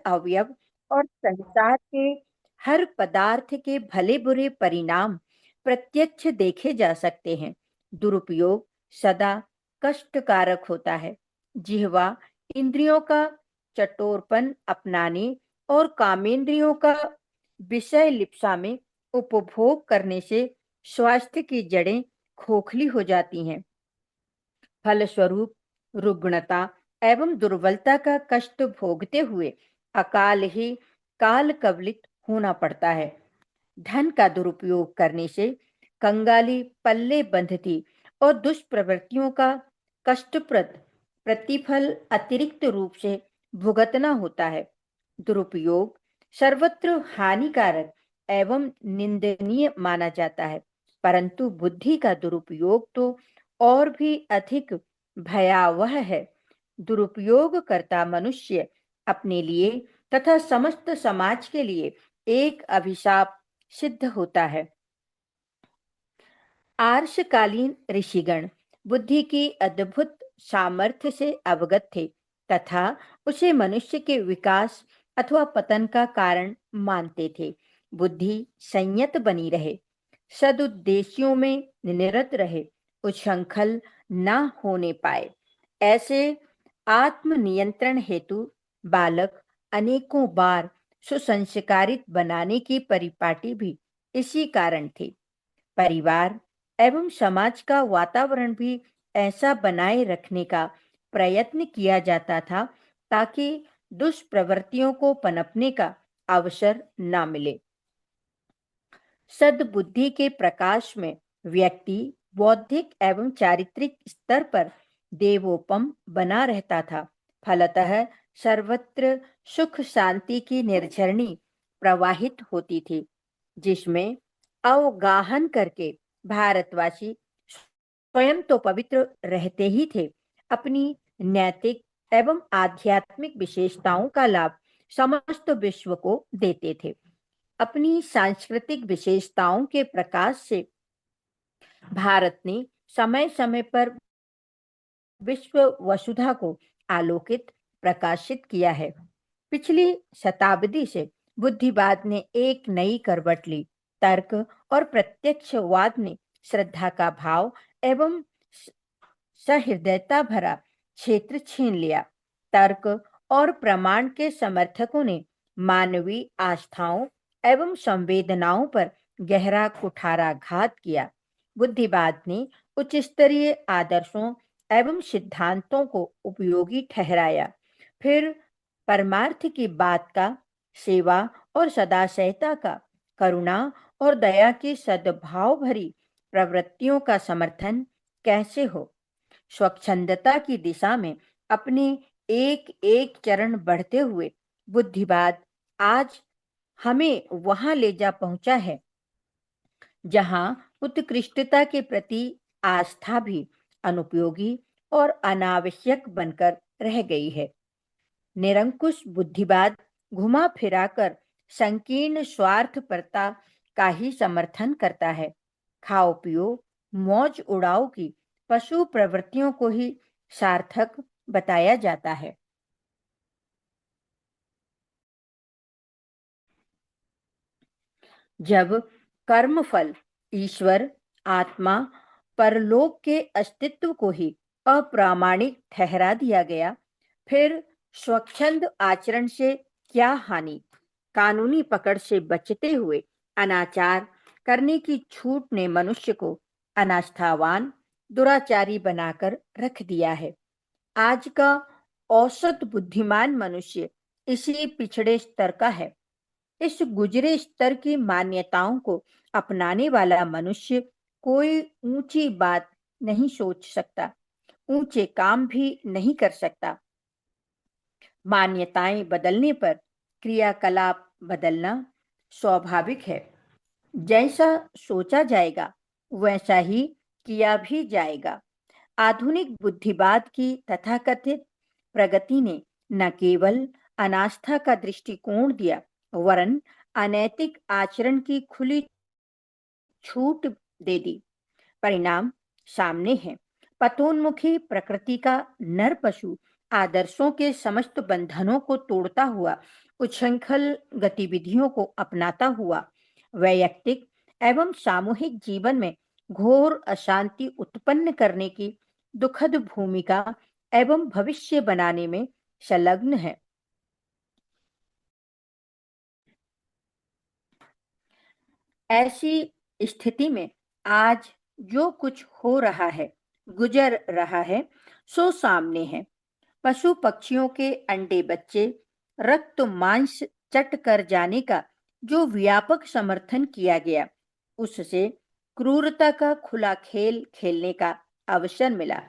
अवयव और संसार के हर पदार्थ के भले बुरे परिणाम प्रत्यक्ष देखे जा सकते हैं। दुरुपयोग सदा कष्टकारक होता है। जिह्वा इंद्रियों का चटोरपन अपनाने और कामेंद्रियों का विषय लिप्सा में उपभोग करने से स्वास्थ्य की जड़ें खोखली हो जाती हैं। फलस्वरूप रुग्णता एवं दुर्बलता का कष्ट भोगते हुए अकाल ही काल कवलित होना पड़ता है। धन का दुरुपयोग करने से कंगाली पल्ले बंधती और दुष्प्रवृत्तियों का कष्टप्रद प्रतिफल अतिरिक्त रूप से भुगतना होता है। दुरुपयोग सर्वत्र हानिकारक एवं निंदनीय माना जाता है, परंतु बुद्धि का दुरुपयोग तो और भी अधिक भयावह है। दुरुपयोग करता मनुष्य अपने लिए तथा समस्त समाज के लिए एक अभिशाप सिद्ध होता है। आर्षकालीन ऋषिगण बुद्धि की अद्भुत सामर्थ्य से अवगत थे तथा उसे मनुष्य के विकास अथवा पतन का कारण मानते थे। बुद्धि संयत बनी रहे, सदुद्देश्यों में निरत रहे, उच्छृंखल न होने पाए, ऐसे आत्मनियंत्रण हेतु बालक अनेकों बार सुसंस्कारित बनाने की परिपाटी भी इसी कारण थी। परिवार एवं समाज का वातावरण भी ऐसा बनाए रखने का प्रयत्न किया जाता था ताकि दुष्प्रवृत्तियों को पनपने का अवसर न मिले। सद्बुद्धि के प्रकाश में व्यक्ति बौद्धिक एवं चारित्रिक स्तर पर देवोपम बना रहता था। फलतः सर्वत्र सुख शांति की निर्झरणी प्रवाहित होती थी, जिसमें अवगाहन करके भारतवासी स्वयं तो पवित्र रहते ही थे, अपनी नैतिक एवं आध्यात्मिक विशेषताओं का लाभ समस्त विश्व को देते थे। अपनी सांस्कृतिक विशेषताओं के प्रकाश से भारत ने समय समय पर विश्व वसुधा को आलोकित प्रकाशित किया है। पिछली शताब्दी से बुद्धिवाद ने एक नई करवट ली। तर्क और प्रत्यक्षवाद ने श्रद्धा का भाव एवं सहृदयता भरा क्षेत्र छीन लिया। तर्क और प्रमाण के समर्थकों ने मानवीय आस्थाओं एवं संवेदनाओं पर गहरा कुठाराघात किया। बुद्धिवाद ने उच्च स्तरीय आदर्शों एवं सिद्धांतों को उपयोगी ठहराया, फिर परमार्थ की बात का, सेवा और सदाशयता का, करुणा और दया की सद्भाव भरी प्रवृत्तियों का समर्थन कैसे हो। स्वच्छंदता की दिशा में अपने एक एक चरण बढ़ते हुए बुद्धिवाद आज हमें वहां ले जा पहुंचा है जहां उत्कृष्टता के प्रति आस्था भी अनुपयोगी और अनावश्यक बनकर रह गई है। निरंकुश बुद्धिवाद घुमा फिराकर संकीर्ण स्वार्थपरता का ही समर्थन करता है। खाओ पियो मौज उड़ाओ की पशु प्रवृत्तियों को ही सार्थक बताया जाता है। जब कर्मफल, ईश्वर, आत्मा, परलोक के अस्तित्व को ही अप्रामाणिक ठहरा दिया गया, फिर स्वच्छंद आचरण से क्या हानि। कानूनी पकड़ से बचते हुए अनाचार करने की छूट ने मनुष्य को अनास्थावान, दुराचारी बनाकर रख दिया है। आज का औसत बुद्धिमान मनुष्य इसी पिछड़े स्तर का है। इस गुजरे स्तर की मान्यताओं को अपनाने वाला मनुष्य कोई ऊंची बात नहीं सोच सकता, ऊंचे काम भी नहीं कर सकता। मान्यताएं बदलने पर क्रियाकलाप बदलना स्वाभाविक है। जैसा सोचा जाएगा वैसा ही किया भी जाएगा। आधुनिक बुद्धिवाद की तथाकथित प्रगति ने न केवल अनास्था का दृष्टिकोण दिया, वरन अनैतिक आचरण की खुली छूट दे दी। परिणाम सामने है। पतोन्मुखी प्रकृति का नर पशु आदर्शों के समस्त बंधनों को तोड़ता हुआ उच्छृंखल गतिविधियों को अपनाता हुआ वैयक्तिक एवं सामूहिक जीवन में घोर अशांति उत्पन्न करने की दुखद भूमिका एवं भविष्य बनाने में संलग्न है। ऐसी स्थिति में आज जो कुछ हो रहा है, गुजर रहा है, सो सामने है। पशु पक्षियों के अंडे बच्चे रक्त मांस चट कर जाने का जो व्यापक समर्थन किया गया, उससे क्रूरता का खुला खेल खेलने का अवसर मिला।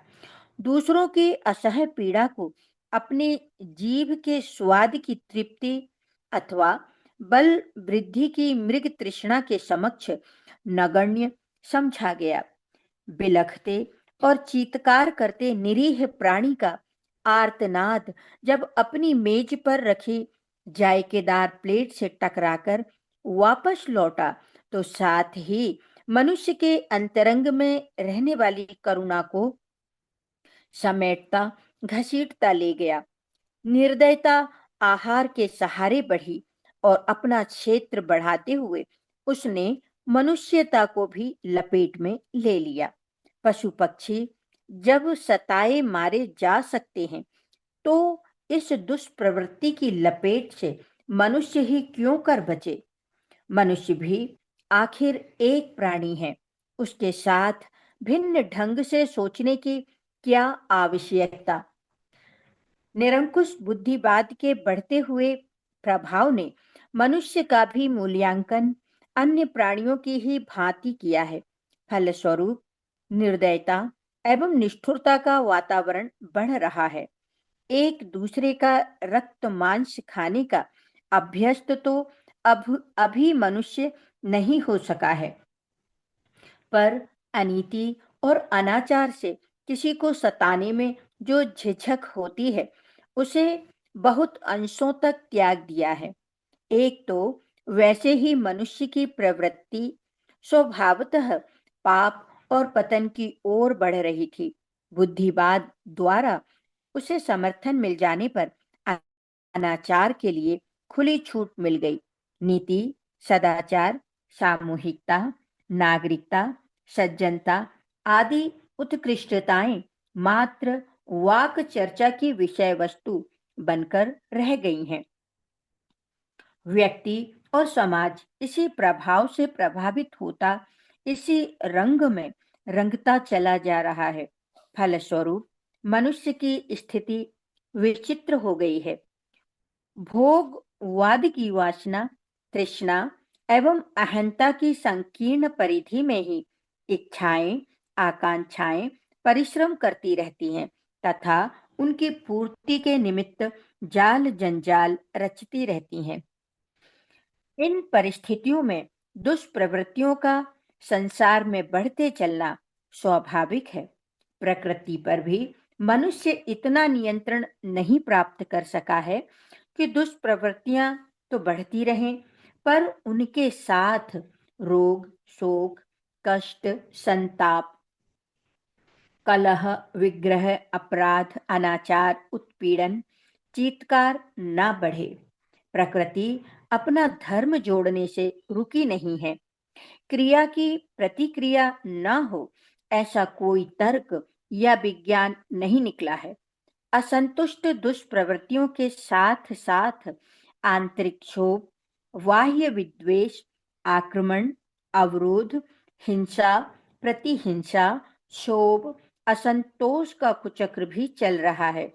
दूसरों की असह्य पीड़ा को अपने जीभ के स्वाद की तृप्ति अथवा बल वृद्धि की मृग तृष्णा के समक्ष नगण्य समझा गया। बिलखते और चीत्कार करते निरीह प्राणी का आर्तनाद जब अपनी मेज पर रखी जायकेदार प्लेट से टकराकर वापस लौटा, तो साथ ही मनुष्य के अंतरंग में रहने वाली करुणा को समेटता घसीटता ले गया। निर्दयता आहार के सहारे बढ़ी और अपना क्षेत्र बढ़ाते हुए उसने मनुष्यता को भी लपेट में ले लिया। पशु पक्षी जब सताए मारे जा सकते हैं, तो इस दुष्प्रवृत्ति की लपेट से मनुष्य ही क्यों कर बचे। मनुष्य भी आखिर एक प्राणी है, उसके साथ भिन्न ढंग से सोचने की क्या आवश्यकता। निरंकुश बुद्धिवाद के बढ़ते हुए प्रभाव ने मनुष्य का भी मूल्यांकन अन्य प्राणियों की ही भांति किया है। फलस्वरूप निर्दयता एवं निष्ठुरता का वातावरण बढ़ रहा है। एक दूसरे का रक्त मांस खाने का अभ्यस्त तो अब अभी मनुष्य नहीं हो सका है, पर अनीति और अनाचार से किसी को सताने में जो झिझक होती है, उसे बहुत अंशों तक त्याग दिया है। एक तो वैसे ही मनुष्य की प्रवृत्ति स्वभावतः पाप और पतन की ओर बढ़ रही थी। बुद्धिवाद द्वारा उसे समर्थन मिल जाने पर अनाचार के लिए खुली छूट मिल गई। नीति, सदाचार, सामूहिकता, नागरिकता, सज्जनता आदि उत्कृष्टताएं मात्र वाक चर्चा की विषय वस्तु बनकर रह गई हैं। व्यक्ति और समाज इसी प्रभाव से प्रभावित होता इसी रंग में रंगता चला जा रहा है। फलस्वरूप मनुष्य की स्थिति विचित्र हो गई है। भोगवाद की वासना, तृष्णा एवं अहंता की संकीर्ण परिधि में ही इच्छाएं, आकांक्षाएं परिश्रम करती रहती हैं तथा उनकी पूर्ति के निमित्त जाल जंजाल रचती रहती हैं। इन परिस्थितियों में दुष्प्रवृत्तियों का संसार में बढ़ते चलना स्वाभाविक है। प्रकृति पर भी मनुष्य इतना नियंत्रण नहीं प्राप्त कर सका है कि दुष्प्रवृत्तियां तो बढ़ती रहें, पर उनके साथ रोग, शोक, कष्ट, संताप, कलह, विग्रह, अपराध, अनाचार, उत्पीड़न, चीत्कार ना बढ़े। प्रकृति अपना धर्म जोड़ने से रुकी नहीं है। क्रिया की प्रतिक्रिया न हो, ऐसा कोई तर्क या विज्ञान नहीं निकला है। असंतुष्ट दुष्प्रवृत्तियों के साथ साथ आंतरिक क्षोभ, बाह्य विद्वेष, आक्रमण, अवरोध, हिंसा, प्रतिहिंसा, क्षोभ, असंतोष का कुचक्र भी चल रहा है।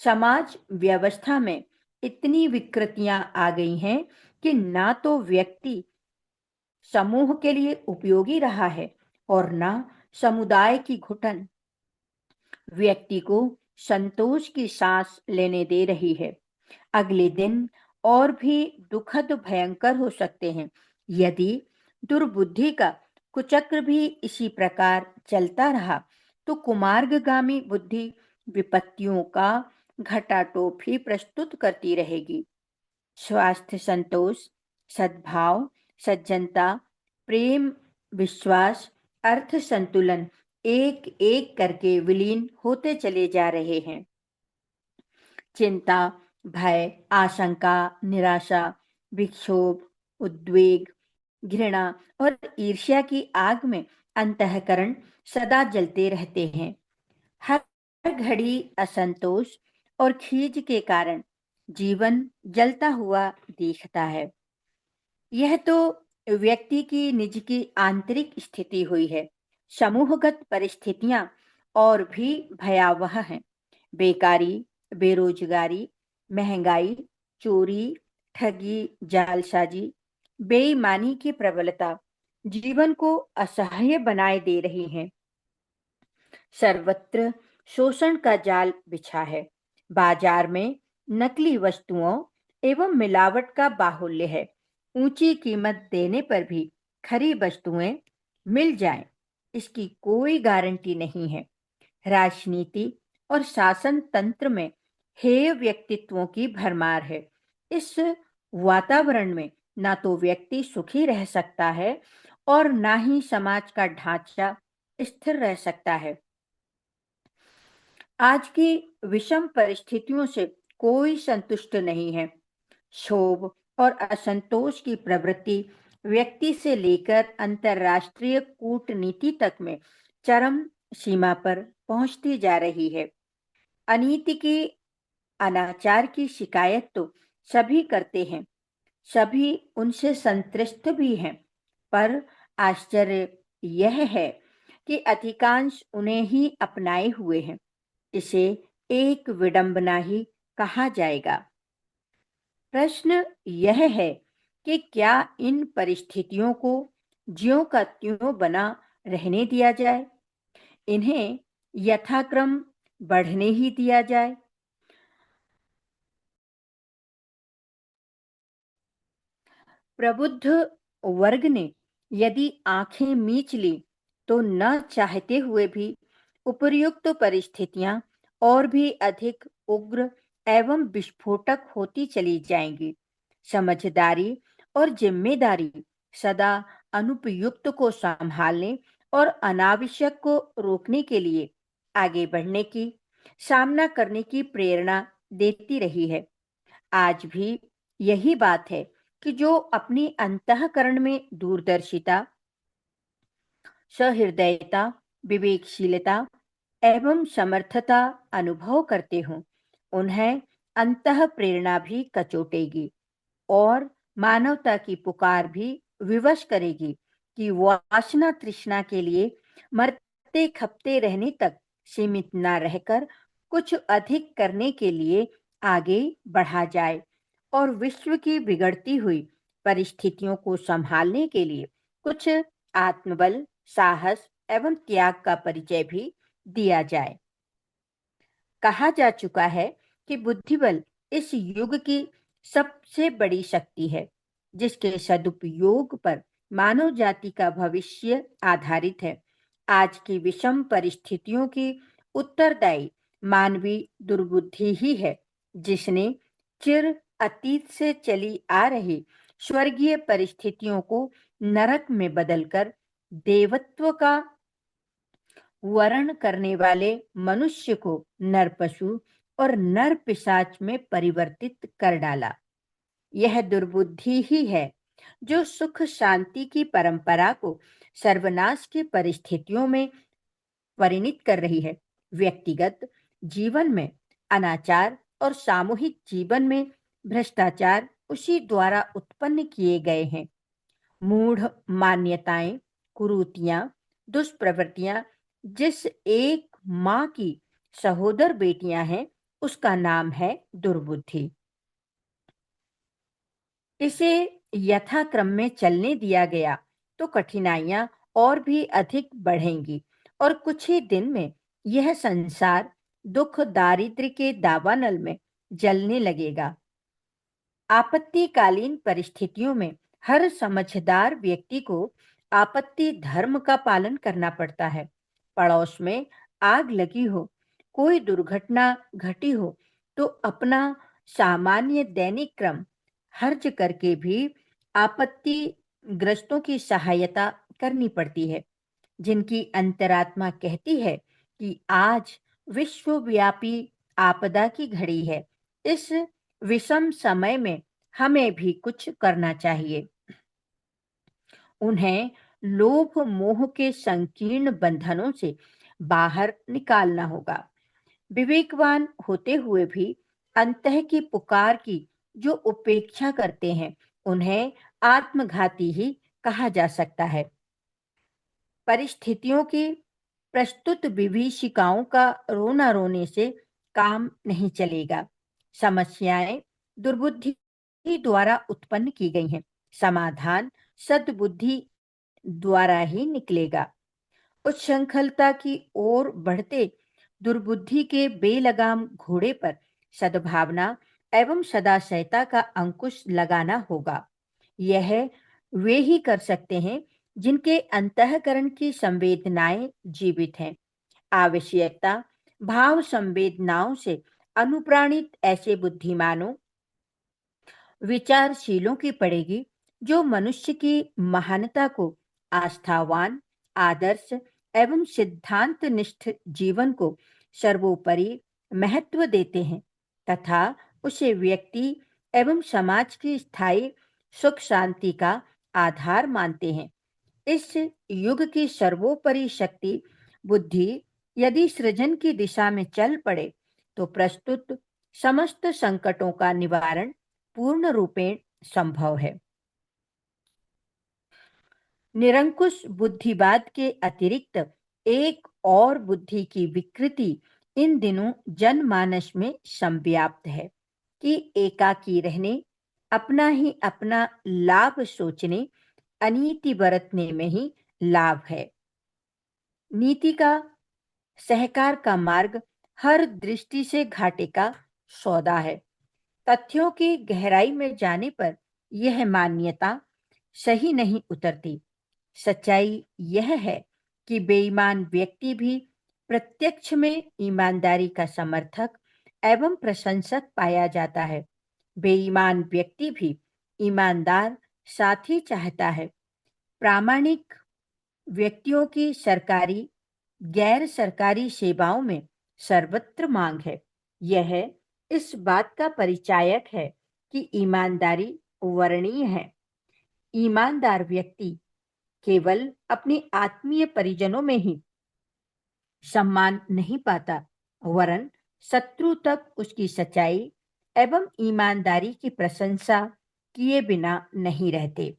समाज व्यवस्था में इतनी विकृतियां आ गई हैं कि ना तो व्यक्ति समूह के लिए उपयोगी रहा है और ना समुदाय की घुटन व्यक्ति को संतोष की सांस लेने दे रही है। अगले दिन और भी दुखद भयंकर हो सकते हैं यदि दुर्बुद्धि का कुचक्र भी इसी प्रकार चलता रहा, तो कुमार्गगामी बुद्धि विपत्तियों का घटाटोप ही प्रस्तुत करती रहेगी। स्वास्थ्य, संतोष, सद्भाव, सज्जनता, प्रेम, विश्वास, अर्थ संतुलन एक एक करके विलीन होते चले जा रहे हैं। चिंता, भय, आशंका, निराशा, विक्षोभ, उद्वेग, घृणा और ईर्ष्या की आग में अंतःकरण सदा जलते रहते हैं। हर घड़ी असंतोष और खीज के कारण जीवन जलता हुआ दिखता है। यह तो व्यक्ति की निज की आंतरिक स्थिति हुई है। समूहगत परिस्थितियां और भी भयावह हैं। बेकारी, बेरोजगारी, महंगाई, चोरी, ठगी, जालसाजी, बेईमानी की प्रबलता जीवन को असह्य बनाए दे रही हैं। सर्वत्र शोषण का जाल बिछा है। बाजार में नकली वस्तुओं एवं मिलावट का बाहुल्य है। ऊंची कीमत देने पर भी खरी वस्तुएं मिल जाएं, इसकी कोई गारंटी नहीं है। राजनीति और शासन तंत्र में हेय व्यक्तित्वों की भरमार है। इस वातावरण में ना तो व्यक्ति सुखी रह सकता है और ना ही समाज का ढांचा स्थिर रह सकता है। आज की विषम परिस्थितियों से कोई संतुष्ट नहीं है। क्षोभ और असंतोष की प्रवृत्ति व्यक्ति से लेकर अंतर्राष्ट्रीय कूटनीति तक में चरम सीमा पर पहुंचती जा रही है। अनीति की, अनाचार की शिकायत तो सभी करते हैं, सभी उनसे संतुष्ट भी हैं, पर आश्चर्य यह है कि अधिकांश उन्हें ही अपनाए हुए हैं। इसे एक विडंबना ही कहा जाएगा। प्रश्न यह है कि क्या इन परिस्थितियों को ज्यों का त्यों बना रहने दिया जाए, इन्हें यथाक्रम बढ़ने ही दिया जाए। प्रबुद्ध वर्ग ने यदि आंखें मीच ली तो न चाहते हुए भी उपर्युक्त परिस्थितियां और भी अधिक उग्र एवं विस्फोटक होती चली जाएंगी। समझदारी और जिम्मेदारी सदा अनुपयुक्त को संभालने और अनावश्यक को रोकने के लिए आगे बढ़ने की, सामना करने की प्रेरणा देती रही है। आज भी यही बात है कि जो अपनी अंतःकरण में दूरदर्शिता, सहृदयता, विवेकशीलता एवं समर्थता अनुभव करते हों, उन्हें अंतः प्रेरणा भी कचोटेगी और मानवता की पुकार भी विवश करेगी कि वासना तृष्णा के लिए मरते खपते रहने तक सीमित न रहकर कुछ अधिक करने के लिए आगे बढ़ा जाए और विश्व की बिगड़ती हुई परिस्थितियों को संभालने के लिए कुछ आत्मबल, साहस एवं त्याग का परिचय भी दिया जाए। कहा जा चुका है कि बुद्धिबल इस युग की सबसे बड़ी शक्ति है, जिसके सदुपयोग पर मानव जाति का भविष्य आधारित है। आज की विषम परिस्थितियों की उत्तरदायी मानवीय दुर्बुद्धि ही है, जिसने चिर अतीत से चली आ रही स्वर्गीय परिस्थितियों को नरक में बदलकर देवत्व का वर्ण करने वाले मनुष्य को नर पशु और नर पिशाच में परिवर्तित कर डाला। यह दुर्बुद्धि ही है जो सुख शांति की परंपरा को सर्वनाश की परिस्थितियों में परिणित कर रही है। व्यक्तिगत जीवन में अनाचार और सामूहिक जीवन में भ्रष्टाचार उसी द्वारा उत्पन्न किए गए हैं। मूढ़ मान्यताएं, कुरीतियां, दुष्प्रवृत्तियां जिस एक माँ की सहोदर बेटियां हैं, उसका नाम है दुर्बुद्धि। इसे यथाक्रम में चलने दिया गया तो कठिनाइयां और भी अधिक बढ़ेंगी और कुछ ही दिन में यह संसार दुख दारिद्र्य के दावानल में जलने लगेगा। आपत्तिकालीन परिस्थितियों में हर समझदार व्यक्ति को आपत्ति धर्म का पालन करना पड़ता है। पड़ोस में आग लगी हो, कोई दुर्घटना घटी हो, तो अपना सामान्य दैनिक क्रम हर्ज करके भी आपत्ति ग्रस्तों की सहायता करनी पड़ती है, जिनकी अंतरात्मा कहती है कि आज विश्वव्यापी आपदा की घड़ी है इस विषम समय में हमें भी कुछ करना चाहिए। उन्हें लोभ मोह के संकीर्ण बंधनों से बाहर निकालना होगा। विवेकवान होते हुए भी अंतः की पुकार की जो उपेक्षा करते हैं, उन्हें आत्मघाती ही कहा जा सकता है। परिस्थितियों की प्रस्तुत विभीषिकाओं का रोना रोने से काम नहीं चलेगा। समस्याएं दुर्बुद्धि द्वारा उत्पन्न की गई हैं। समाधान सद्बुद्धि द्वारा ही निकलेगा। उच्छृंखलता की ओर बढ़ते दुर्बुद्धि के बेलगाम घोड़े पर सद्भावना एवं सदाशयता का अंकुश लगाना होगा। यह वे ही कर सकते हैं जिनके अंतःकरण की संवेदनाएं जीवित हैं। आवश्यकता भाव संवेदनाओं से अनुप्राणित ऐसे बुद्धिमानों विचारशीलों की पड़ेगी जो मनुष्य की महानता को आस्थावान, आदर्श एवं सिद्धांत निष्ठ जीवन को सर्वोपरि महत्व देते हैं तथा उसे व्यक्ति एवं समाज की स्थायी सुख शांति का आधार मानते हैं। इस युग की सर्वोपरि शक्ति बुद्धि यदि सृजन की दिशा में चल पड़े तो प्रस्तुत समस्त संकटों का निवारण पूर्ण रूपेण संभव है। निरंकुश बुद्धिवाद के अतिरिक्त एक और बुद्धि की विकृति इन दिनों जनमानस में संव्याप्त है कि एकाकी रहने, अपना ही अपना लाभ सोचने, अनीति बरतने में ही लाभ है। नीति का सहकार का मार्ग हर दृष्टि से घाटे का सौदा है। तथ्यों की गहराई में जाने पर यह मान्यता सही नहीं उतरती। सच्चाई यह है कि बेईमान व्यक्ति भी प्रत्यक्ष में ईमानदारी का समर्थक एवं प्रशंसक पाया जाता है। बेईमान व्यक्ति भी ईमानदार साथी चाहता है। प्रामाणिक व्यक्तियों की सरकारी गैर सरकारी सेवाओं में सर्वत्र मांग है। यह इस बात का परिचायक है कि ईमानदारी वर्णीय है। ईमानदार व्यक्ति केवल अपने आत्मीय परिजनों में ही सम्मान नहीं पाता, वरन शत्रु तक उसकी सच्चाई एवं ईमानदारी की प्रशंसा किए बिना नहीं रहते।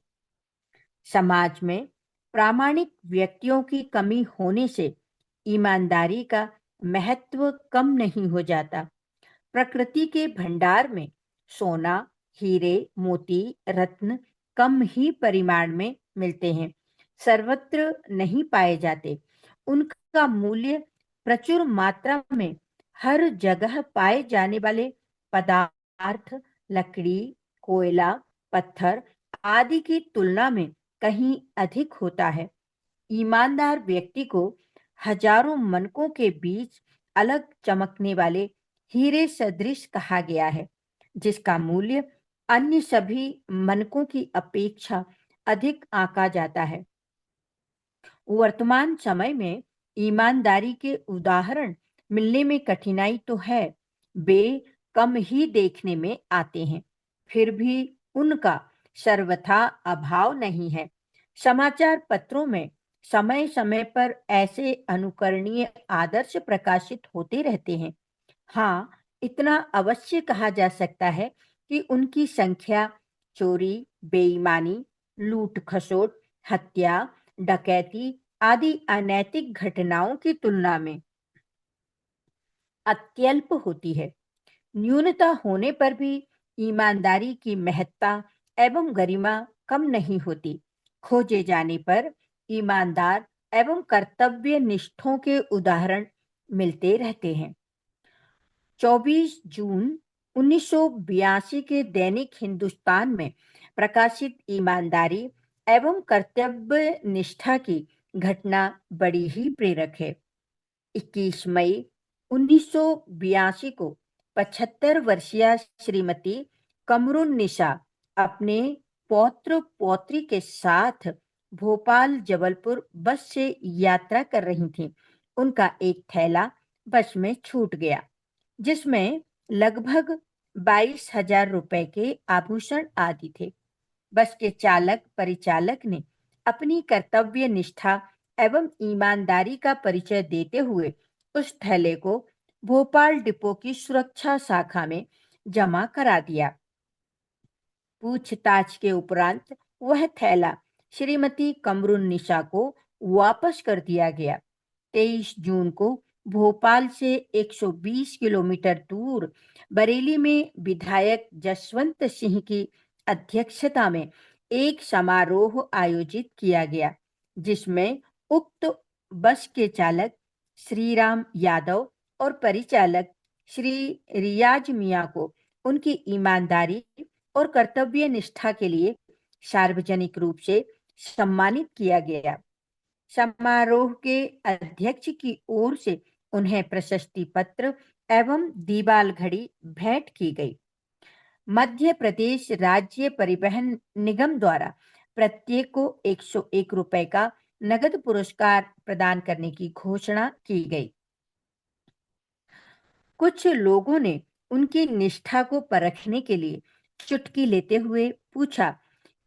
समाज में प्रामाणिक व्यक्तियों की कमी होने से ईमानदारी का महत्व कम नहीं हो जाता। प्रकृति के भंडार में सोना, हीरे, मोती, रत्न कम ही परिमाण में मिलते हैं, सर्वत्र नहीं पाए जाते। उनका मूल्य प्रचुर मात्रा में हर जगह पाए जाने वाले पदार्थ, लकड़ी, कोयला, पत्थर आदि की तुलना में कहीं अधिक होता है। ईमानदार व्यक्ति को हजारों मनकों के बीच अलग चमकने वाले हीरे सदृश कहा गया है, जिसका मूल्य अन्य सभी मनकों की अपेक्षा अधिक आंका जाता है। वर्तमान समय में ईमानदारी के उदाहरण मिलने में कठिनाई तो है, वे कम ही देखने में आते हैं, फिर भी उनका सर्वथा अभाव नहीं है। समाचार पत्रों में समय समय पर ऐसे अनुकरणीय आदर्श प्रकाशित होते रहते हैं। हाँ, इतना अवश्य कहा जा सकता है कि उनकी संख्या चोरी, बेईमानी, लूट खसोट, हत्या, डकैती आदि अनैतिक घटनाओं की तुलना में अत्यल्प होती है। न्यूनता होने पर भी ईमानदारी की महत्ता एवं गरिमा कम नहीं होती। खोजे जाने पर ईमानदार एवं कर्तव्य निष्ठों के उदाहरण मिलते रहते हैं। 24 जून 1982 के दैनिक हिंदुस्तान में प्रकाशित ईमानदारी एवं कर्तव्य निष्ठा की घटना बड़ी ही प्रेरक है। 21 मई 1982 को 75 वर्षीय श्रीमती कमरुन्निसा अपने पौत्र पौत्री के साथ भोपाल जबलपुर बस से यात्रा कर रही थीं। उनका एक थैला बस में छूट गया, जिसमें लगभग 22,000 रुपए के आभूषण आदि थे। बस के चालक परिचालक ने अपनी कर्तव्य निष्ठा एवं ईमानदारी का परिचय देते हुए उस थैले को भोपाल डिपो की सुरक्षा शाखा में जमा करा दिया। पूछताछ के उपरांत वह थैला श्रीमती कमरुन्निसा को वापस कर दिया गया। 23 जून को भोपाल से 120 किलोमीटर दूर बरेली में विधायक जसवंत सिंह की अध्यक्षता में एक समारोह आयोजित किया गया, जिसमें उक्त बस के चालक श्रीराम यादव और परिचालक श्री रियाज मियां को उनकी ईमानदारी और कर्तव्य निष्ठा के लिए सार्वजनिक रूप से सम्मानित किया गया। समारोह के अध्यक्ष की ओर से उन्हें प्रशस्ति पत्र एवं दीवाल घड़ी भेंट की गई। मध्य प्रदेश राज्य परिवहन निगम द्वारा प्रत्येक को 101 रुपए का नगद पुरस्कार प्रदान करने की घोषणा की गई। कुछ लोगों ने उनकी निष्ठा को परखने के लिए चुटकी लेते हुए पूछा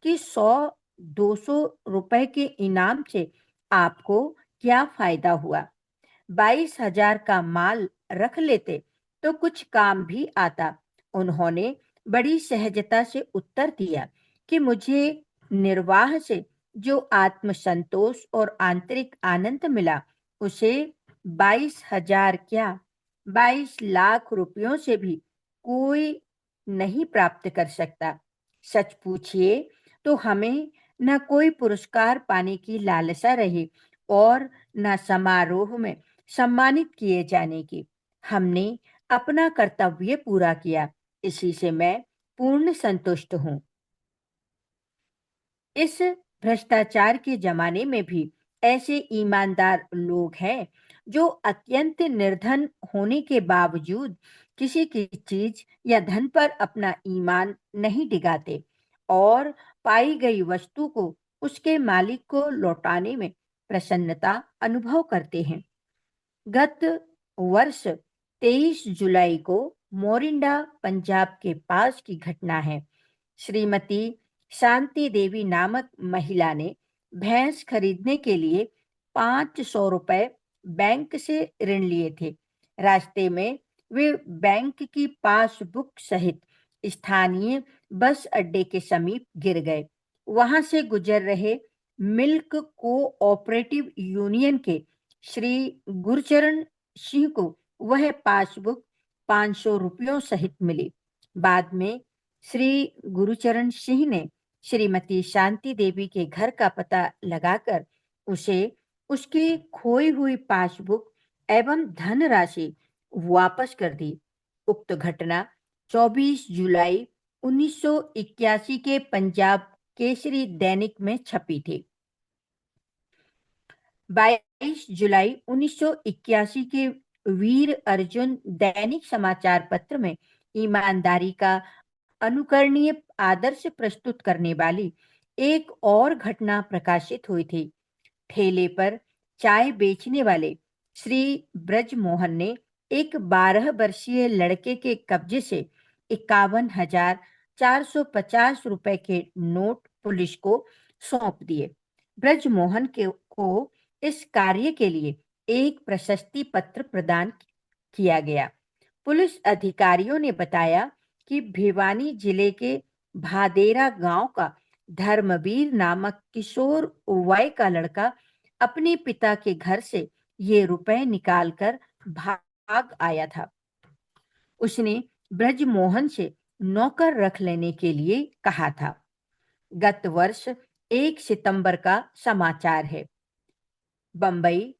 कि 100-200 रुपए के इनाम से आपको क्या फायदा हुआ? 22,000 का माल रख लेते तो कुछ काम भी आता। उन्होंने बड़ी सहजता से उत्तर दिया कि मुझे निर्वाह से जो आत्मसंतोष और आंतरिक आनंद मिला, उसे 22,000 क्या, 22 लाख रुपयों से भी कोई नहीं प्राप्त कर सकता। सच पूछिए तो हमें न कोई पुरस्कार पाने की लालसा रही और न समारोह में सम्मानित किए जाने की। हमने अपना कर्तव्य पूरा किया, इसी से मैं पूर्ण संतुष्ट हूँ। इस भ्रष्टाचार के जमाने में भी ऐसे ईमानदार लोग हैं जो अत्यंत निर्धन होने के बावजूद किसी की चीज या धन पर अपना ईमान नहीं डिगाते और पाई गई वस्तु को उसके मालिक को लौटाने में प्रसन्नता अनुभव करते हैं। गत वर्ष 23 जुलाई को मोरिंडा पंजाब के पास की घटना है। श्रीमती शांति देवी नामक महिला ने भैंस खरीदने के लिए 500 रुपए बैंक से ऋण लिए थे। रास्ते में वे बैंक की पासबुक सहित स्थानीय बस अड्डे के समीप गिर गए। वहां से गुजर रहे मिल्क कोऑपरेटिव यूनियन के श्री गुरचरण सिंह को वह पासबुक 500 रुपयों सहित मिली। बाद में श्री गुरुचरण सिंह ने श्रीमती शांति देवी के घर का पता लगाकर उसे उसकी खोई हुई पासबुक एवं धनराशि वापस कर दी। उक्त घटना 24 जुलाई 1981 के पंजाब केसरी दैनिक में छपी थी। 22 जुलाई 1981 के वीर अर्जुन दैनिक समाचार पत्र में ईमानदारी का अनुकरणीय आदर्श प्रस्तुत करने वाली एक और घटना प्रकाशित हुई थी। ठेले पर चाय बेचने वाले श्री ब्रजमोहन ने एक 12 वर्षीय लड़के के कब्जे से 51,450 रुपए के नोट पुलिस को सौंप दिए। ब्रजमोहन को इस कार्य के लिए एक प्रशस्ति पत्र प्रदान किया गया। पुलिस अधिकारियों ने बताया कि भिवानी जिले के भादेरा गांव का धर्मवीर नामक किशोर उवाई का लड़का अपने पिता के घर से ये रुपए निकालकर भाग आया था। उसने ब्रजमोहन से नौकर रख लेने के लिए कहा था। गत वर्ष 1 सितंबर का समाचार है। बंबई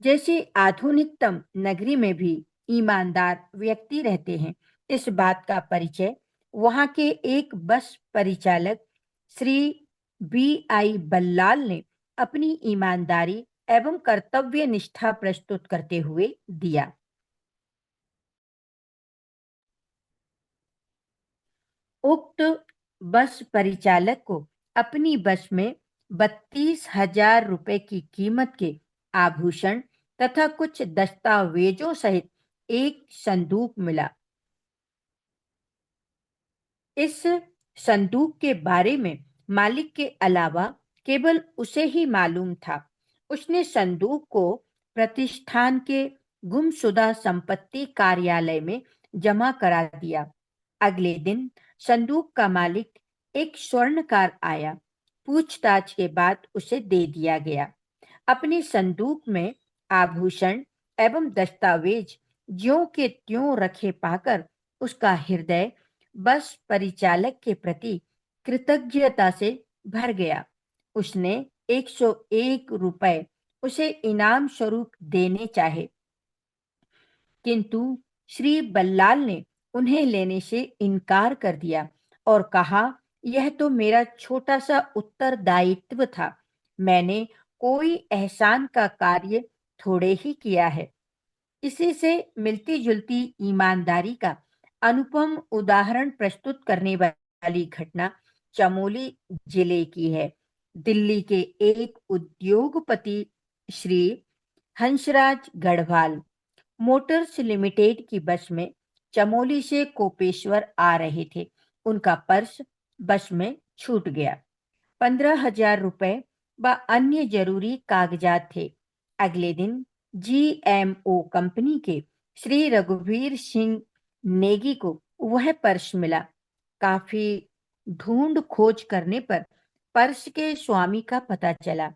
जैसे आधुनिकतम नगरी में भी ईमानदार व्यक्ति रहते हैं। इस बात का परिचय वहां के एक बस परिचालक श्री B.I. बल्लाल ने अपनी ईमानदारी एवं कर्तव्य निष्ठा प्रस्तुत करते हुए दिया। उक्त बस परिचालक को अपनी बस में 32,000 रुपए की कीमत के आभूषण तथा कुछ दस्तावेजों सहित एक संदूक मिला। इस संदूक के बारे में मालिक के अलावा केवल उसे ही मालूम था। उसने संदूक को प्रतिष्ठान के गुमशुदा संपत्ति कार्यालय में जमा करा दिया। अगले दिन संदूक का मालिक एक स्वर्णकार आया। पूछताछ के बाद उसे दे दिया गया। अपनी संदूक में आभूषण एवं दस्तावेज ज्यों के त्यों रखे पाकर उसका हृदय बस परिचालक के प्रति कृतज्ञता से भर गया। उसने 101 रुपए उसे इनाम स्वरूप देने चाहे, किंतु श्री बल्लाल ने उन्हें लेने से इनकार कर दिया और कहा, यह तो मेरा छोटा सा उत्तरदायित्व था। मैंने कोई एहसान का कार्य थोड़े ही किया है। इसी से मिलती जुलती ईमानदारी का अनुपम उदाहरण प्रस्तुत करने वाली घटना चमोली जिले की है। दिल्ली के एक उद्योगपति श्री हंसराज गढ़वाल मोटर्स लिमिटेड की बस में चमोली से कोपेश्वर आ रहे थे। उनका पर्स बस में छूट गया। 15,000 रुपए व अन्य जरूरी कागजात थे। अगले दिन जीएमओ कंपनी के श्री रघुवीर सिंह नेगी को वह पर्स मिला। काफी ढूंढ खोज करने पर पर्स के स्वामी का पता चला।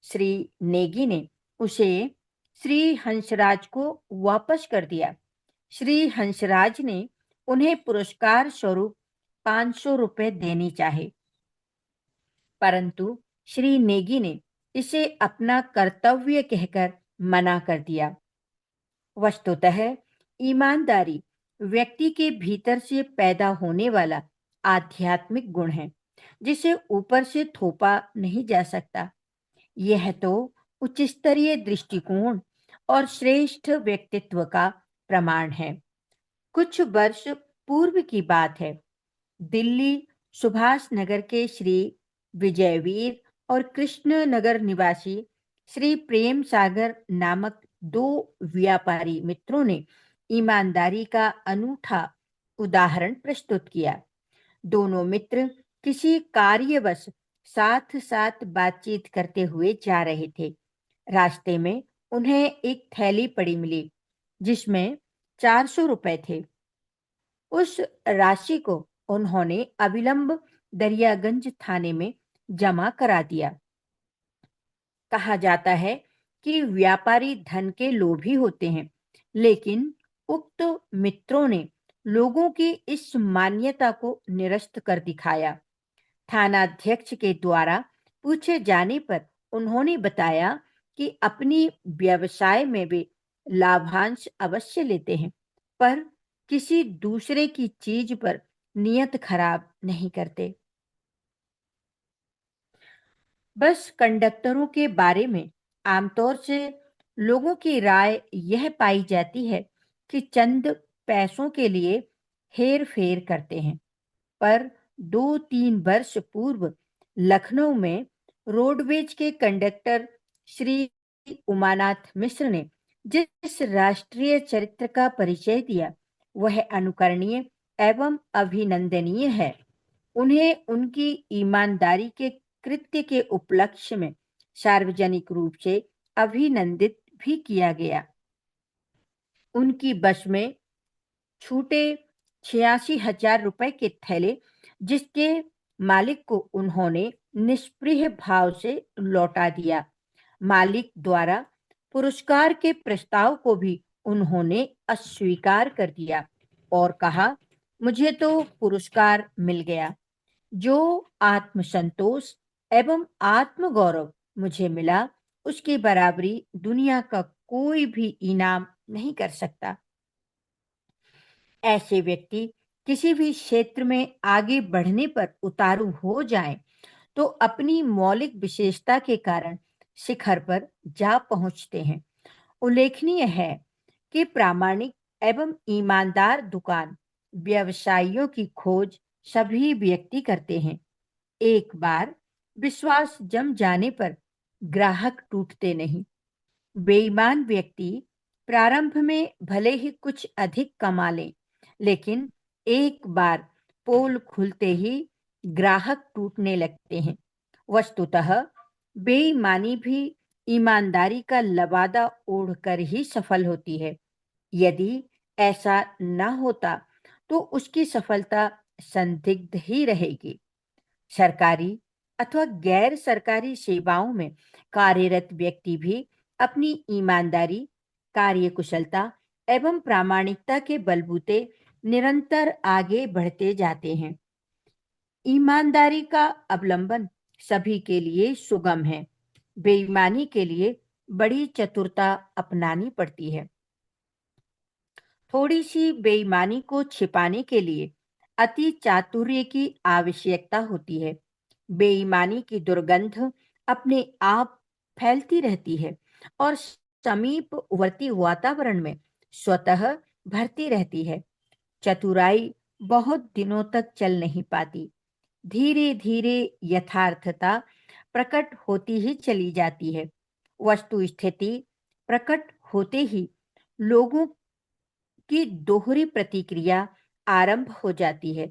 श्री नेगी ने उसे श्री हंसराज को वापस कर दिया। श्री हंसराज ने उन्हें पुरस्कार स्वरूप 500 रुपए देने चाहे, परंतु श्री नेगी ने इसे अपना कर्तव्य कहकर मना कर दिया। वस्तुतः ईमानदारी व्यक्ति के भीतर से पैदा होने वाला आध्यात्मिक गुण है, जिसे ऊपर से थोपा नहीं जा सकता। यह तो उच्च स्तरीय दृष्टिकोण और श्रेष्ठ व्यक्तित्व का प्रमाण है। कुछ वर्ष पूर्व की बात है। दिल्ली सुभाष नगर के श्री विजयवीर और कृष्ण नगर निवासी श्री प्रेम सागर नामक दो व्यापारी मित्रों ने ईमानदारी का अनूठा उदाहरण प्रस्तुत किया। दोनों मित्र किसी कार्यवश साथ साथ बातचीत करते हुए जा रहे थे। रास्ते में उन्हें एक थैली पड़ी मिली, जिसमें 400 रुपए थे। उस राशि को उन्होंने अविलंब दरियागंज थाने में जमा करा दिया। कहा जाता है कि व्यापारी धन के लोभी होते हैं, लेकिन उक्त मित्रों ने लोगों की इस मान्यता को निरस्त कर दिखाया। थानाध्यक्ष के द्वारा पूछे जाने पर उन्होंने बताया कि अपनी व्यवसाय में वे लाभांश अवश्य लेते हैं, पर किसी दूसरे की चीज पर नियत खराब नहीं करते। बस कंडक्टरों के बारे में आमतौर से लोगों की राय यह पाई जाती है कि चंद पैसों के लिए हेर फेर करते हैं, पर 2-3 वर्ष पूर्व लखनऊ में रोडवेज के कंडक्टर श्री उमानाथ मिश्र ने जिस राष्ट्रीय चरित्र का परिचय दिया, वह अनुकरणीय एवं अभिनंदनीय है। उन्हें उनकी ईमानदारी के कृत्य के उपलक्ष्य में सार्वजनिक रूप से अभिनंदित भी किया गया। उनकी बस में छूटे 86,000 रुपए के थैले, जिसके मालिक को उन्होंने निष्प्रिय भाव से लौटा दिया। मालिक द्वारा पुरस्कार के प्रस्ताव को भी उन्होंने अस्वीकार कर दिया और कहा, मुझे तो पुरस्कार मिल गया। जो आत्मसंतोष एवं आत्मगौरव मुझे मिला, उसकी बराबरी दुनिया का कोई भी इनाम नहीं कर सकता। ऐसे व्यक्ति किसी भी क्षेत्र में आगे बढ़ने पर उतारू हो जाएं, तो अपनी मौलिक विशेषता के कारण शिखर पर जा पहुंचते हैं। उल्लेखनीय है कि प्रामाणिक एवं ईमानदार दुकान व्यवसायियों की खोज सभी व्यक्ति करते हैं। एक बार विश्वास जम जाने पर ग्राहक टूटते नहीं। बेईमान व्यक्ति प्रारंभ में भले ही कुछ अधिक कमा लें, लेकिन एक बार पोल खुलते ही ग्राहक टूटने लगते हैं। वस्तुतः बेईमानी भी ईमानदारी का लबादा ओढ़कर ही सफल होती है। यदि ऐसा न होता तो उसकी सफलता संदिग्ध ही रहेगी। सरकारी अथवा गैर सरकारी सेवाओं में कार्यरत व्यक्ति भी अपनी ईमानदारी, कार्यकुशलता एवं प्रामाणिकता के बलबूते निरंतर आगे बढ़ते जाते हैं। ईमानदारी का अवलंबन सभी के लिए सुगम है। बेईमानी के लिए बड़ी चतुरता अपनानी पड़ती है। थोड़ी सी बेईमानी को छिपाने के लिए अति चातुर्य की आवश्यकता होती है। बेईमानी की दुर्गंध अपने आप फैलती रहती है और समीपवर्ती वातावरण में स्वतः भरती रहती है। चतुराई बहुत दिनों तक चल नहीं पाती। धीरे धीरे यथार्थता प्रकट होती ही चली जाती है। वस्तु स्थिति प्रकट होते ही लोगों की दोहरी प्रतिक्रिया आरंभ हो जाती है।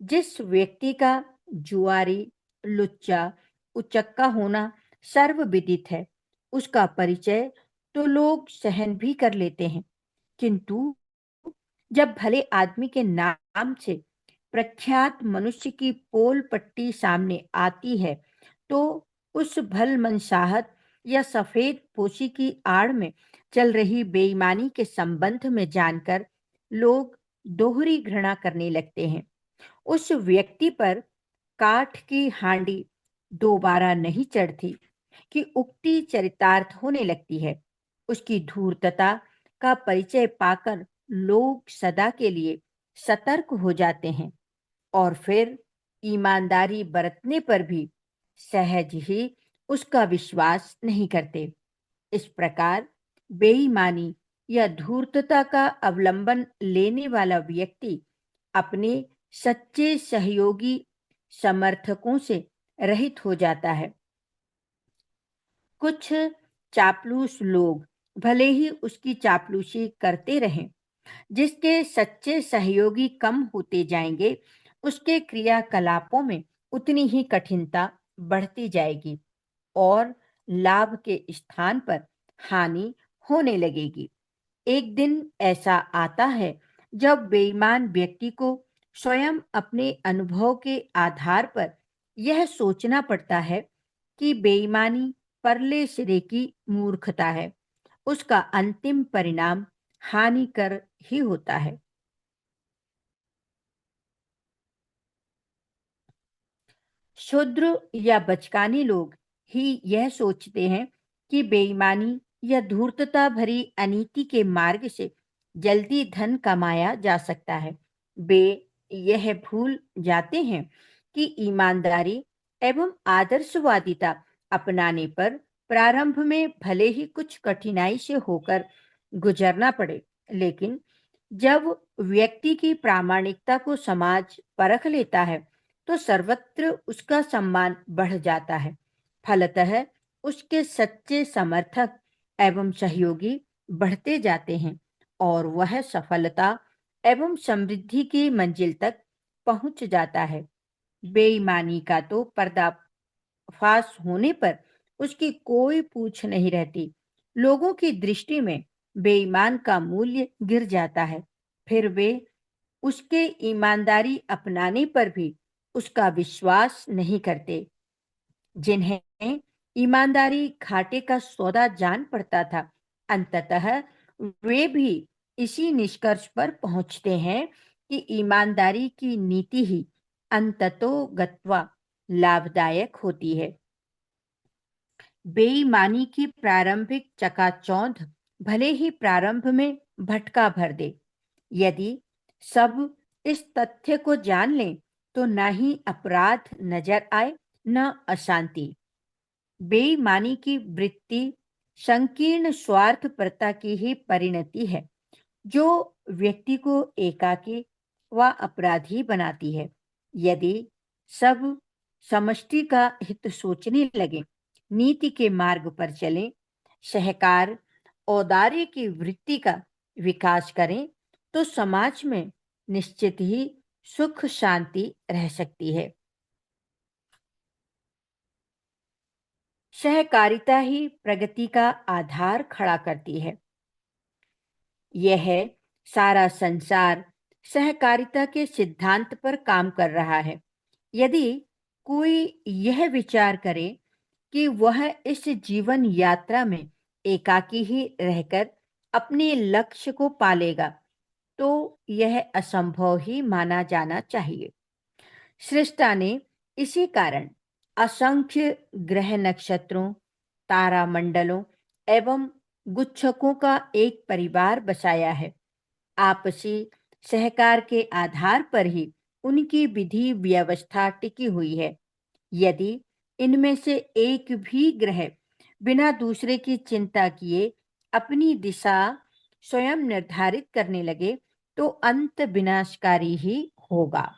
जिस व्यक्ति का जुआरी, लुच्चा, उचक्का होना सर्वविदित है, उसका परिचय तो लोग सहन भी कर लेते हैं, किंतु जब भले आदमी के नाम से प्रख्यात मनुष्य की पोल पट्टी सामने आती है, तो उस भलमनसाहत या सफेद पोशी की आड़ में चल रही बेईमानी के संबंध में जानकर लोग दोहरी घृणा करने लगते हैं। उस व्यक्ति पर काठ की हांडी दोबारा नहीं चढ़ती कि उक्ति चरितार्थ होने लगती है। उसकी धूर्तता का परिचय पाकर लोग सदा के लिए सतर्क हो जाते हैं और फिर ईमानदारी बरतने पर भी सहज ही उसका विश्वास नहीं करते। इस प्रकार बेईमानी या धूर्तता का अवलंबन लेने वाला व्यक्ति अपने सच्चे सहयोगी समर्थकों से रहित हो जाता है। कुछ चापलूस लोग भले ही उसकी चापलूसी करते रहें, जिसके सच्चे सहयोगी कम होते जाएंगे, उसके क्रियाकलापों में उतनी ही कठिनता बढ़ती जाएगी और लाभ के स्थान पर हानि होने लगेगी। एक दिन ऐसा आता है जब बेईमान व्यक्ति को स्वयं अपने अनुभव के आधार पर यह सोचना पड़ता है कि बेईमानी परले सिरे की मूर्खता है। उसका अंतिम परिणाम हानिकर ही होता है। क्षुद्र या बचकाने लोग ही यह सोचते हैं कि बेईमानी या धूर्तता भरी अनीति के मार्ग से जल्दी धन कमाया जा सकता है। वे यह भूल जाते हैं कि ईमानदारी एवं आदर्शवादिता अपनाने पर प्रारंभ में भले ही कुछ कठिनाई से होकर गुजरना पड़े, लेकिन जब व्यक्ति की प्रामाणिकता को समाज परख लेता है तो सर्वत्र उसका सम्मान बढ़ जाता है। फलतः उसके सच्चे समर्थक एवं सहयोगी बढ़ते जाते हैं और वह सफलता एवं समृद्धि की मंजिल तक पहुंच जाता है। बेईमानी का तो पर्दाफाश होने पर उसकी कोई पूछ नहीं रहती। लोगों की दृष्टि में बेईमान का मूल्य गिर जाता है। फिर वे उसके ईमानदारी अपनाने पर भी उसका विश्वास नहीं करते। जिन्हें ईमानदारी घाटे का सौदा जान पड़ता था, अंततः वे भी इसी निष्कर्ष पर पहुंचते हैं कि ईमानदारी की नीति ही अंततोगत्वा लाभदायक होती है। बेईमानी की प्रारंभिक चकाचौंध भले ही प्रारंभ में भटका भर दे, यदि सब इस तथ्य को जान लें तो न ही अपराध नजर आए न अशांति। बेईमानी की वृत्ति संकीर्ण स्वार्थपरता की ही परिणति है, जो व्यक्ति को एकाकी व अपराधी बनाती है। यदि सब समष्टि का हित सोचने लगे, नीति के मार्ग पर चलें, सहकार औदार्य की वृत्ति का विकास करें, तो समाज में निश्चित ही सुख शांति रह सकती है। सहकारिता ही प्रगति का आधार खड़ा करती है। यह सारा संसार सहकारिता के सिद्धांत पर काम कर रहा है। यदि कोई यह विचार करे कि वह इस जीवन यात्रा में एकाकी ही रहकर अपने लक्ष्य को पालेगा, तो यह असंभव ही माना जाना चाहिए। सृष्टा ने इसी कारण असंख्य ग्रह नक्षत्रों, तारामंडलों एवं गुच्छकों का एक परिवार बसाया है। आपसी सहकार के आधार पर ही उनकी विधि व्यवस्था टिकी हुई है। यदि इनमें से एक भी ग्रह बिना दूसरे की चिंता किए अपनी दिशा स्वयं निर्धारित करने लगे, तो अंत विनाशकारी ही होगा।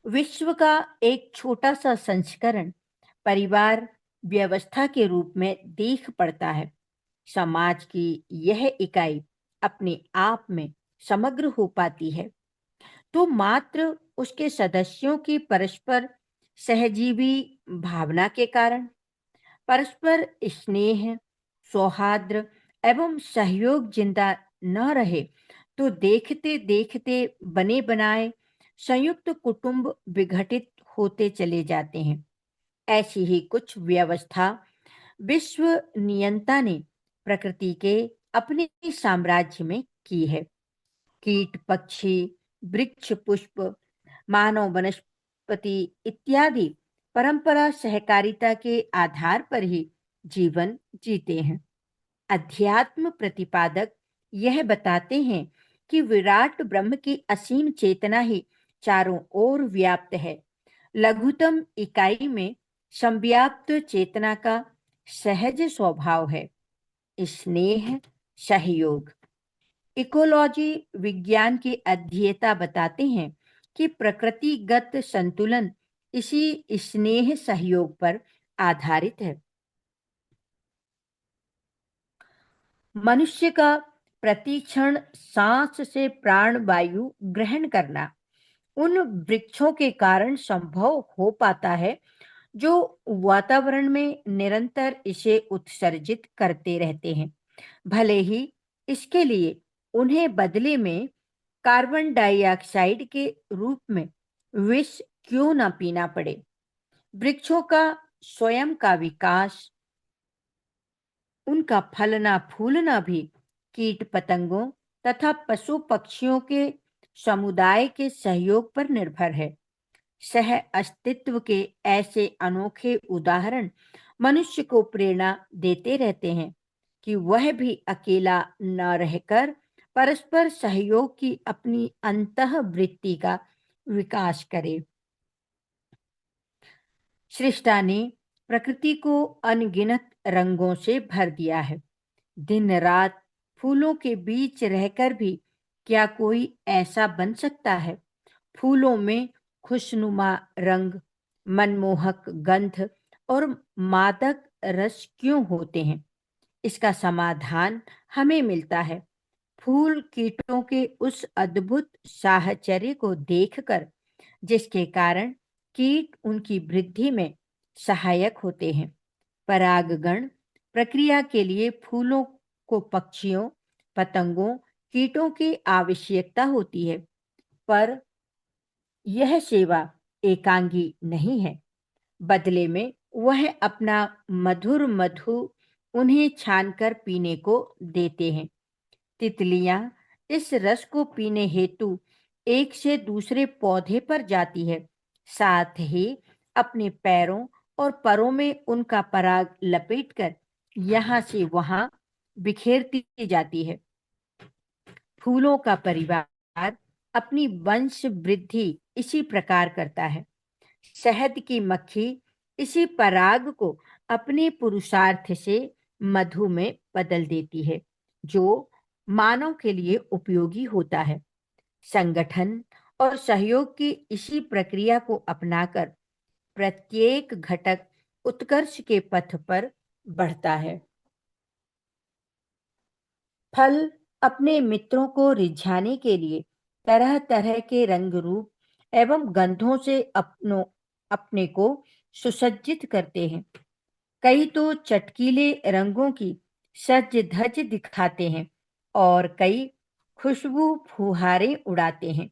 विश्व का एक छोटा सा संस्करण परिवार व्यवस्था के रूप में देख पड़ता है। समाज की यह इकाई अपने आप में समग्र हो पाती है तो मात्र उसके सदस्यों की परस्पर सहजीवी भावना के कारण। परस्पर स्नेह, सौहार्द एवं सहयोग जिंदा न रहे तो देखते देखते बने बनाए संयुक्त कुटुंब विघटित होते चले जाते हैं। ऐसी ही कुछ व्यवस्था विश्व नियंता ने प्रकृति के अपने साम्राज्य में की है। कीट, पक्षी, वृक्ष, पुष्प, मानव, वनस्पति इत्यादि परंपरा सहकारिता के आधार पर ही जीवन जीते हैं। अध्यात्म प्रतिपादक यह बताते हैं कि विराट ब्रह्म की असीम चेतना ही चारों ओर व्याप्त है। लघुतम इकाई में संव्याप्त चेतना का सहज स्वभाव है स्नेह, सहयोग। इकोलॉजी विज्ञान के अध्येता बताते हैं कि प्रकृतिगत संतुलन इसी स्नेह सहयोग पर आधारित है। मनुष्य का प्रतिक्षण सांस से प्राण वायु ग्रहण करना उन वृक्षों के कारण संभव हो पाता है जो वातावरण में निरंतर इसे उत्सर्जित करते रहते हैं, भले ही इसके लिए उन्हें बदले में कार्बन डाइऑक्साइड के रूप में विष क्यों न पीना पड़े। वृक्षों का स्वयं का विकास, उनका फलना फूलना भी कीट पतंगों तथा पशु पक्षियों के समुदाय के सहयोग पर निर्भर है। सह अस्तित्व के ऐसे अनोखे उदाहरण मनुष्य को प्रेरणा देते रहते हैं कि वह भी अकेला न रहकर परस्पर सहयोग की अपनी अंतःवृत्ति का विकास करे। सृष्टा ने प्रकृति को अनगिनत रंगों से भर दिया है। दिन रात फूलों के बीच रहकर भी क्या कोई ऐसा बन सकता है? फूलों में खुशनुमा रंग, मनमोहक गंध और मादक रस क्यों होते हैं? इसका समाधान हमें मिलता है फूल कीटों के उस अद्भुत साहचर्य को देखकर, जिसके कारण कीट उनकी वृद्धि में सहायक होते हैं। परागगण प्रक्रिया के लिए फूलों को पक्षियों, पतंगों, कीटों की आवश्यकता होती है, पर यह सेवा एकांगी नहीं है। बदले में वह अपना मधुर मधु उन्हें छानकर पीने को देते हैं। तितलियां इस रस को पीने हेतु एक से दूसरे पौधे पर जाती है, साथ ही अपने पैरों और परों में उनका पराग लपेटकर यहाँ से वहां बिखेरती जाती है। फूलों का परिवार अपनी वंश वृद्धि इसी प्रकार करता है। शहद की मक्खी इसी पराग को अपने पुरुषार्थ से मधु में बदल देती है, जो मानव के लिए उपयोगी होता है। संगठन और सहयोग की इसी प्रक्रिया को अपनाकर प्रत्येक घटक उत्कर्ष के पथ पर बढ़ता है। फल अपने मित्रों को रिझाने के लिए तरह तरह के रंग रूप एवं गंधों से अपने को सुसज्जित करते हैं। कई तो चटकीले रंगों की सज धज दिखाते हैं और कई खुशबू फुहारे उड़ाते हैं।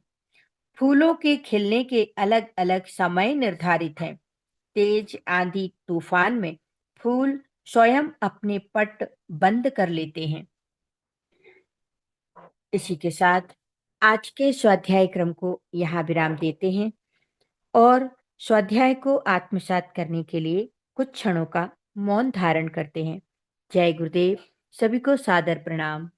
फूलों के खिलने के अलग अलग समय निर्धारित हैं। तेज आंधी तूफान में फूल स्वयं अपने पट बंद कर लेते हैं। इसी के साथ आज के स्वाध्याय क्रम को यहाँ विराम देते हैं और स्वाध्याय को आत्मसात करने के लिए कुछ क्षणों का मौन धारण करते हैं। जय गुरुदेव। सभी को सादर प्रणाम।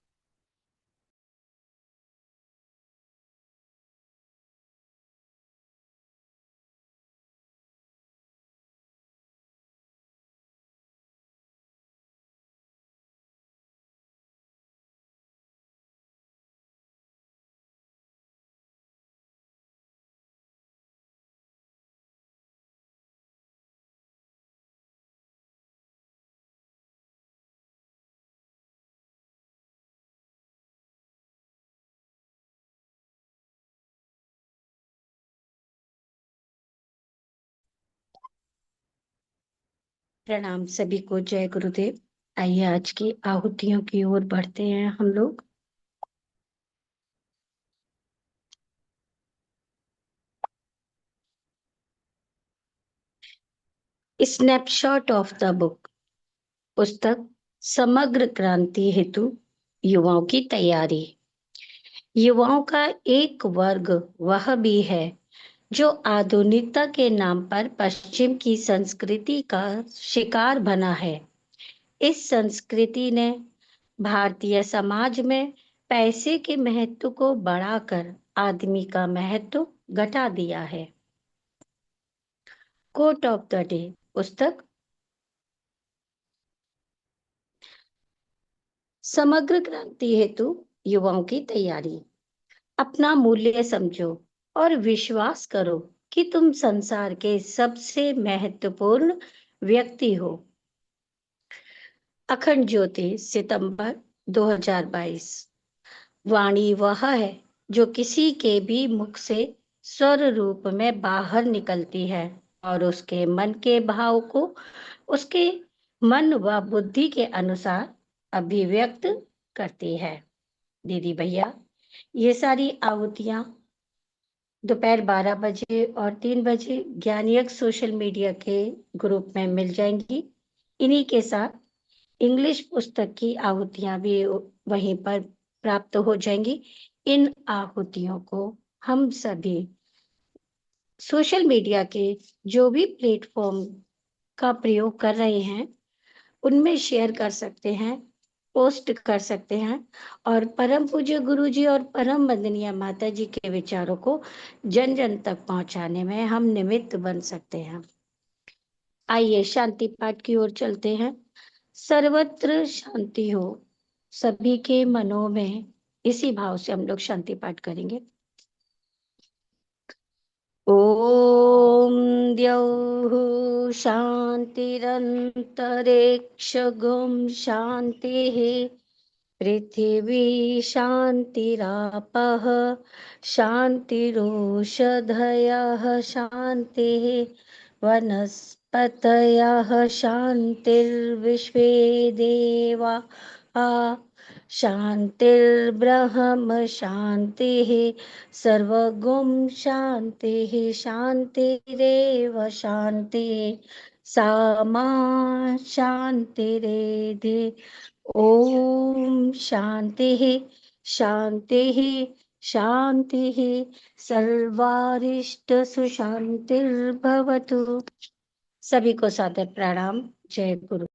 प्रणाम सभी को। जय गुरुदेव। आइए आज की आहुतियों की ओर बढ़ते हैं हम लोग। Snapshot of the book. पुस्तक समग्र क्रांति हेतु युवाओं की तैयारी। युवाओं का एक वर्ग वह भी है जो आधुनिकता के नाम पर पश्चिम की संस्कृति का शिकार बना है। इस संस्कृति ने भारतीय समाज में पैसे के महत्व को बढ़ाकर आदमी का महत्व घटा दिया है। Quote of the day. पुस्तक समग्र क्रांति हेतु युवाओं की तैयारी। अपना मूल्य समझो और विश्वास करो कि तुम संसार के सबसे महत्वपूर्ण व्यक्ति हो। अखंड ज्योति, सितंबर 2022। वाणी वह है जो किसी के भी मुख से स्वर रूप में बाहर निकलती है और उसके मन के भाव को उसके मन व बुद्धि के अनुसार अभिव्यक्त करती है। दीदी भैया, ये सारी आहुतियां दोपहर 12 बजे और 3 बजे ज्ञानियक सोशल मीडिया के ग्रुप में मिल जाएंगी। इन्हीं के साथ इंग्लिश पुस्तक की आहुतियां भी वहीं पर प्राप्त हो जाएंगी। इन आहुतियों को हम सभी सोशल मीडिया के जो भी प्लेटफॉर्म का प्रयोग कर रहे हैं उनमें शेयर कर सकते हैं, पोस्ट कर सकते हैं और परम पूज्य गुरु जी और परम वंदनीय माता जी के विचारों को जन जन तक पहुंचाने में हम निमित्त बन सकते हैं। आइए शांति पाठ की ओर चलते हैं। सर्वत्र शांति हो, सभी के मनों में। इसी भाव से हम लोग शांति पाठ करेंगे। ओम द्यौः शान्तिरन्तरिक्षगुं शान्तिः। पृथिवी शान्तिरापः शान्तिरोषधयः शान्तिः। वनस्पतयः शान्तिर्विश्वे देवा शान्तिर्ब्रह्म शान्तिः। सर्वगुं शान्तिः शान्तिरेव शान्तिः। सा मा शान्तिरेधि। ओम शान्तिः शान्तिः शान्तिः। सर्वारिष्ट सुशान्तिर्भवतु। सभी को सादर प्रणाम। जय गुरु।